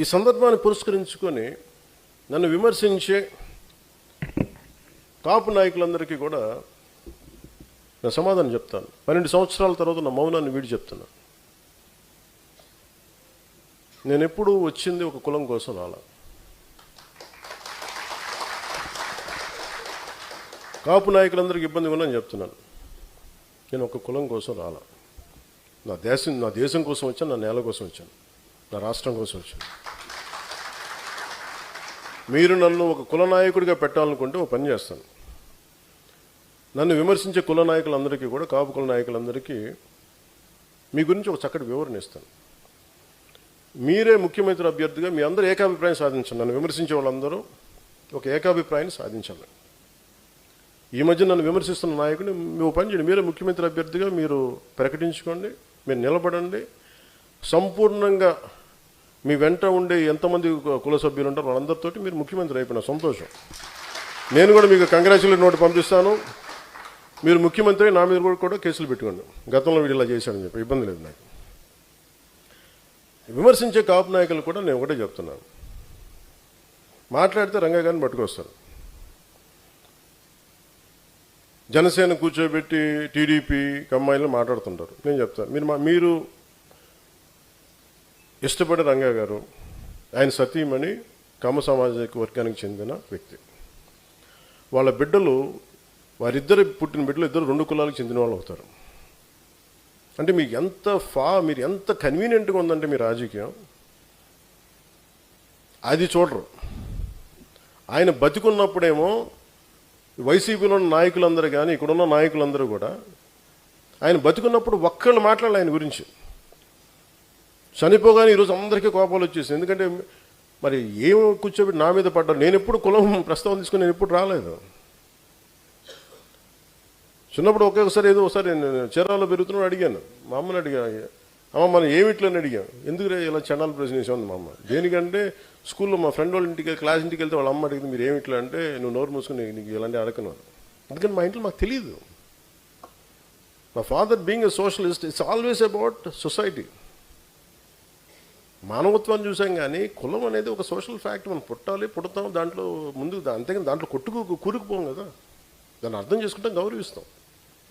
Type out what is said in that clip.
ఈ సందర్భాన్ని పురస్కరించుకొని నన్ను విమర్శించే కాపు నాయకులందరికీ కూడా నా సమాధానం చెప్తాను. 12 సంవత్సరాల తర్వాత నా మౌనాన్ని వీడి చెప్తున్నాను. నేను ఎప్పుడూ వచ్చింది ఒక కులం కోసం రాలా. కాపు నాయకులందరికీ ఇబ్బంది ఉందని చెప్తున్నాను. నేను ఒక కులం కోసం రాలా. నా దేశం కోసం వచ్చాను, నా నేల కోసం వచ్చాను, నా రాష్ట్రం కోసం వచ్చాను. మీరు నన్ను ఒక కుల నాయకుడిగా పెట్టాలనుకుంటే ఒక పని చేస్తాను. నన్ను విమర్శించే కుల నాయకులందరికీ కూడా, కాపు కుల నాయకులందరికీ మీ గురించి ఒక చక్కటి వివరణ ఇస్తాను. మీరే ముఖ్యమంత్రి అభ్యర్థిగా మీ అందరూ ఏకాభిప్రాయం సాధించండి. నన్ను విమర్శించే వాళ్ళందరూ ఒక ఏకాభిప్రాయాన్ని సాధించాలి. ఈ మధ్య నన్ను విమర్శిస్తున్న నాయకుని మీ పని చేయండి. మీరే ముఖ్యమంత్రి అభ్యర్థిగా మీరు ప్రకటించుకోండి, మీరు నిలబడండి. సంపూర్ణంగా మీ వెంట ఉండే ఎంతమంది కుల సభ్యులు ఉంటారో వాళ్ళందరితో మీరు ముఖ్యమంత్రి అయిపోయిన సంతోషం. నేను కూడా మీకు కంగ్రాచులేట్ నోట్ పంపిస్తాను. మీరు ముఖ్యమంత్రి నా మీద కూడా కేసులు పెట్టుకోండి. గతంలో వీడు ఇలా చేశాడని చెప్పి ఇబ్బంది లేదు నాకు. విమర్శించే కాపు నాయకులు కూడా నేను ఒకటే చెప్తున్నాను. మాట్లాడితే రంగా గారిని పట్టుకొస్తారు. జనసేన కూర్చోబెట్టి టీడీపీ కమ్మాయిలు మాట్లాడుతుంటారు. నేను చెప్తాను, మీరు ఇష్టపడే రంగా గారు, ఆయన సతీమణి కమ్మ సామాజిక వర్గానికి చెందిన వ్యక్తి. వాళ్ళ బిడ్డలు, వారిద్దరు పుట్టిన బిడ్డలు ఇద్దరు 2 కులాలకు చెందిన వాళ్ళు అవుతారు. అంటే మీరు ఎంత కన్వీనియంట్గా ఉందంటే మీ రాజకీయం అది చూడరు. ఆయన బతికున్నప్పుడేమో వైసీపీలో ఉన్న నాయకులందరూ కానీ ఇక్కడున్న నాయకులందరూ కూడా ఆయన బతికున్నప్పుడు ఒక్కళ్ళు మాట్లాడాలి ఆయన గురించి. చనిపోగానే ఈరోజు అందరికీ కోపాలు వచ్చేసి, ఎందుకంటే మరి ఏం కూర్చోబెట్టి నా మీద పడ్డారు. నేను ఎప్పుడు కులం ప్రస్తావన తీసుకుని నేను ఎప్పుడు రాలేదు. చిన్నప్పుడు ఒకేసారి ఒకసారి నేను చీరాల్లో పెరుగుతున్నాడు అడిగాను, మా అమ్మని అడిగాను, అమ్మ మనం ఏమిట్లని అడిగాను, ఎందుకు ఇలా చండాల ప్రశ్న వేసాను మా అమ్మ. దేనికంటే స్కూల్లో మా ఫ్రెండ్ వాళ్ళ ఇంటికి క్లాస్ ఇంటికి వెళ్తే వాళ్ళ అమ్మ అడిగింది, మీరు ఏమిట్లా అంటే నువ్వు నోరు మూసుకుని నీకు ఇలాంటి అడగను. అందుకని మా ఇంట్లో మాకు తెలియదు. మా father being a socialist, it's always about society. మానవత్వాన్ని చూసాం కానీ కులం అనేది ఒక సోషల్ ఫ్యాక్ట్. మనం పుడతాం, దాంట్లో ముందు అంతేగాని దాంట్లో కూరుకుపోం కదా. దాన్ని అర్థం చేసుకుంటాం, గౌరవిస్తాం.